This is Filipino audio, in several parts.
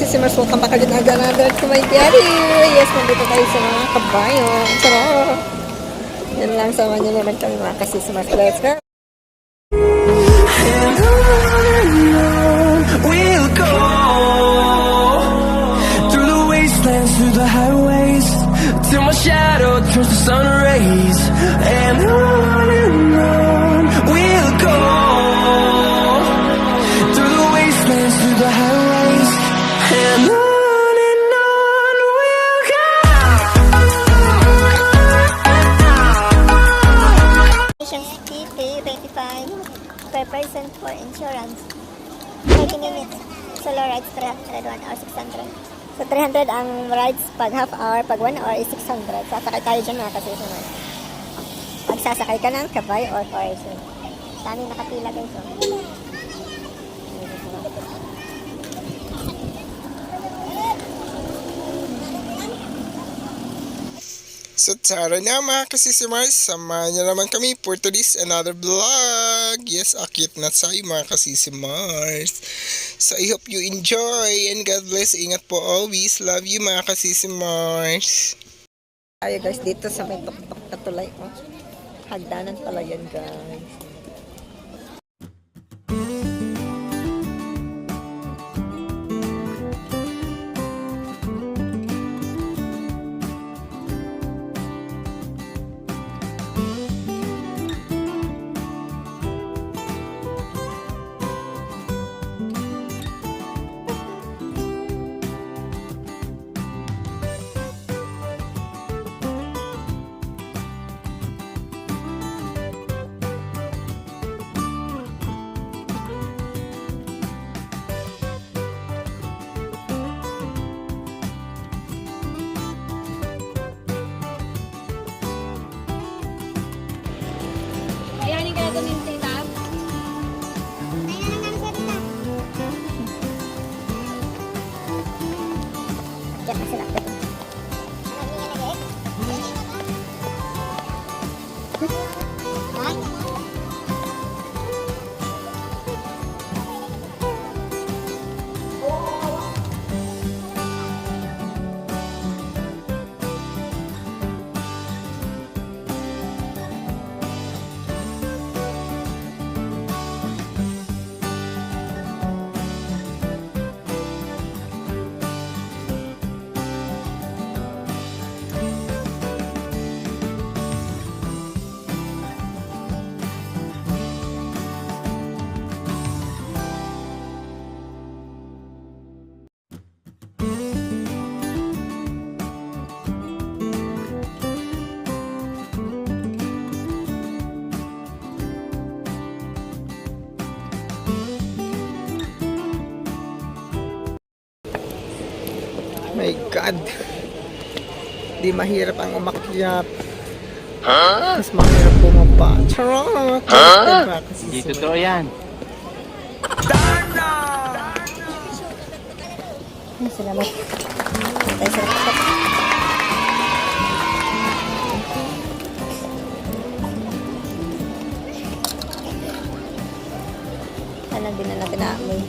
kasisimers, welcome back again another to my diary. Yes, nandito tayo sa mga kabayo. Sarap. Yan lang, sama nyo naman kami mga kasisimers. Let's go. And on we'll go, through the wastelands, through the highways, till my shadow turns to sun rays. And on we'll go, through the wastelands, through the highways, and on we'll go. TT 25 per person for insurance. 30 minutes. Solo rides 300, 1 hour 600. So 300 ang rides pag half hour, pag 1 hour is 600. Sasakay tayo dyan mga kasi naman. Pag sasakay ka ng kabay or horse. Dami nakapila guys. Oh. So tara na mga kasisimars, samahan niyo naman kami for today's another vlog. Yes, akit na tayo mga kasisimars. So I hope you enjoy and God bless. Ingat po always. Love you mga kasisimars. Tayo guys, dito sa may tuktok na tulay. Oh. Hagdanan pala yan guys. My God. Di mahirap ang umakyat. Mas mahirap bumaba. Charot! Di totoo yan. Salamat. Salamat. Ano din na natin naamoy.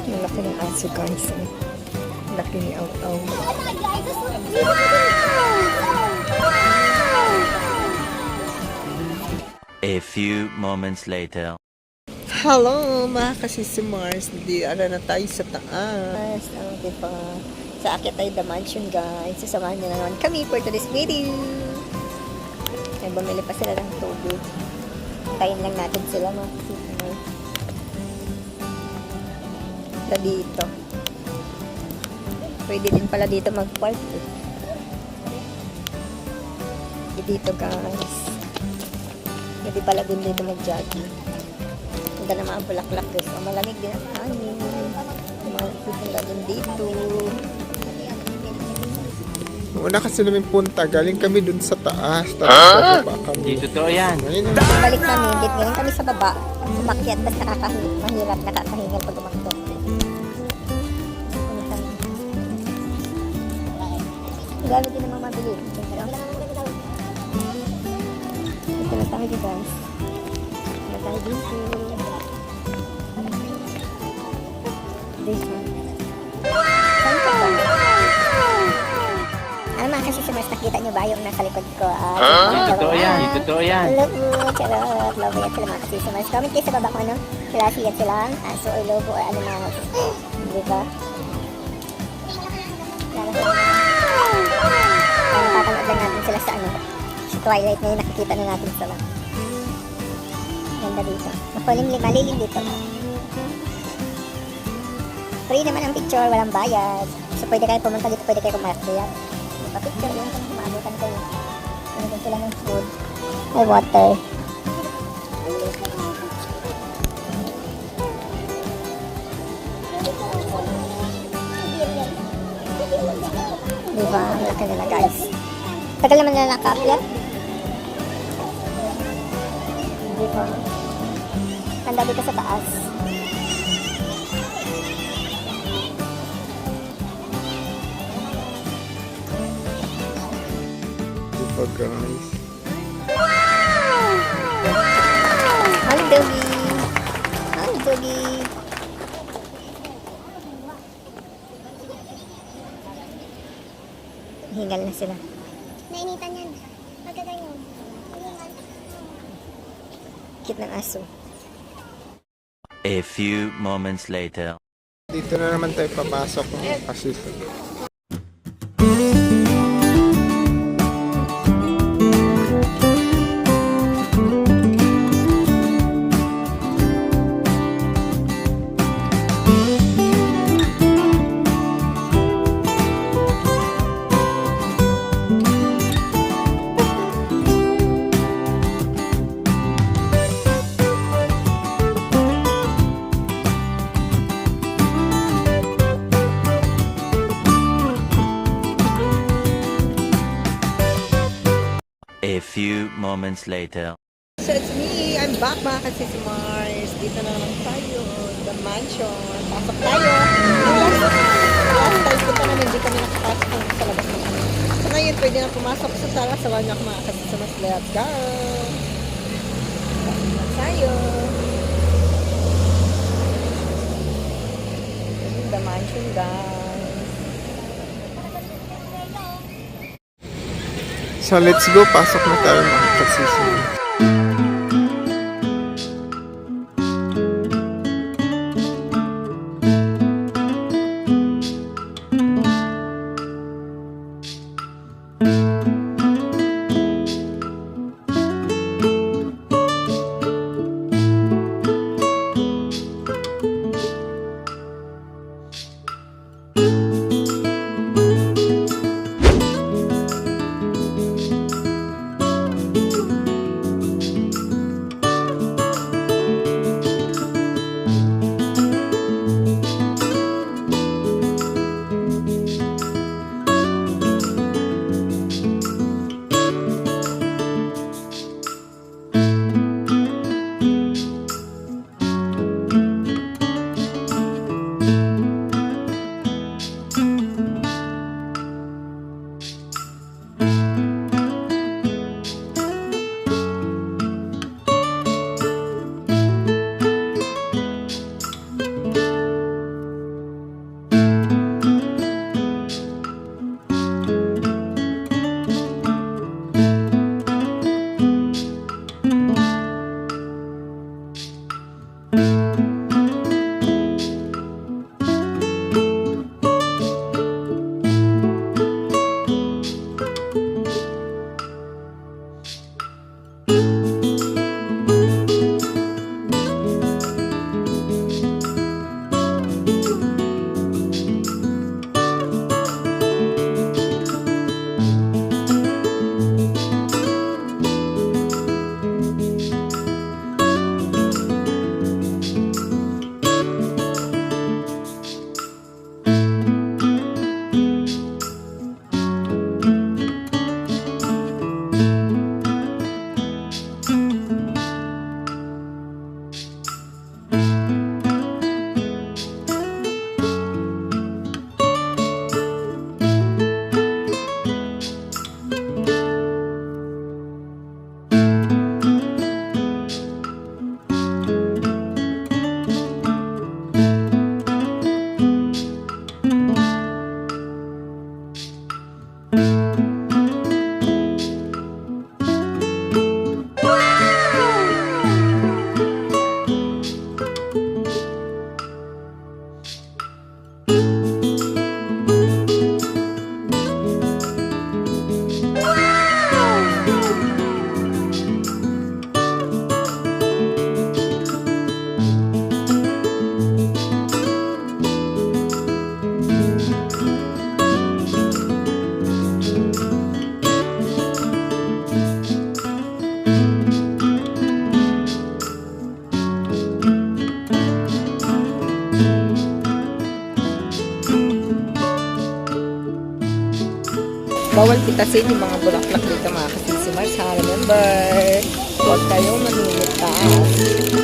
Malaki ng aso guys. Laki ni Aw-Aw. A few moments later. Hello mga kasisimars. Di na tayo sa taas. Okay pa. Sa akit tayo the mansion guys. Sasamahan niyo na naman kami for today's video. Ay, bumili pa sila ng tubig. Tayin lang natin sila mga kasisimars. Dito. Pwede din pala dito mag-park. Dito guys. Pwede pala din dito mag-jogging. Ganda naman ang bulaklak guys. So, malamig din ang hangin. Pupunta din dito. Una kasi namin punta, galing kami dun sa taas. Tapos bababa kami. Hindi totoo yan. Ngayon, Balik kami, ngayon kami sa baba. Umakyat, tapos mahirap, nakakahingal pag umakto. Gamit din namang mabili. Ito na tayo guys. Ito na tayo dito. This one. Saan ka ba? Ano mga kasi sumers, nakita nyo ba yung nasa likod ko? Hindi totoo yan. Hindi totoo yan. Lobo, charot, lobo yan sila mga kasi sumers. Comment kayo sa baba kung ano, klase yan silang aso or lobo or ano mga, di ba? Napapanood lang natin sila sa ano, sa Twilight na yun, nakikita na natin sila. Ganda dito. Malilim dito. Free naman ang picture, walang bayad. So pwede kayo pumunta dito, pwede kayo kumarap. Picture yun kung kumaabutan kayo. Nandun sila ng food. May water. Diba? Welcome nila guys. Tagal naman nila nakaakyat. Diba? Handa dito sa taas. diba guys? Hi, doggy. Hi, doggy. Hingal na sila. Nainitan yan. Pagkaganyan. Cute ng aso. A few moments later. Dito na naman tayo papasok kasi A few moments later. So it's me, I'm back mga kasisi Mars. Dito na naman tayo, the mansion. Pasok tayo. Last time punta namin, hindi kami nakapasok sa labas ng kami. So ngayon, pwede na pumasok sa sala. Sawan niyo ako mga kasisi Mars. Let's go! Pasok na tayo. The mansion, guys. So let's go, pasok na tayo mga kasisi. bawal pitasin yung mga bulaklak dito mga kasisimars ha. Remember, huwag kayong maninitas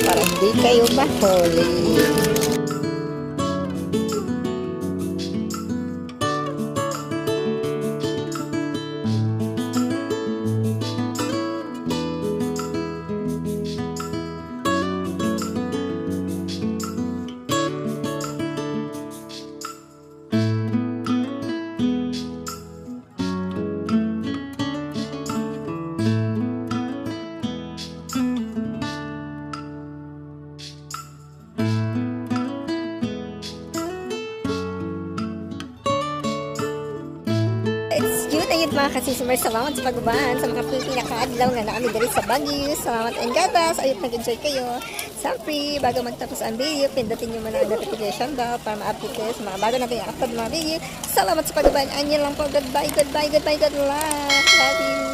para hindi kayo mahuli. It's yun na yun mga kasisimers. Salamat sa pagbaban sa mga pinakaadlaw nga na kami dali sa Baguio. Salamat and God bless. Ayun, nag-enjoy kayo. Siyempre, bago magtapos ang video, pindutin nyo muna ang notification bell para ma-update kayo sa mga bago natin i-upload mga video. Salamat sa pagbaban. Anyan lang po. Goodbye, goodbye, goodbye, good luck. Love you.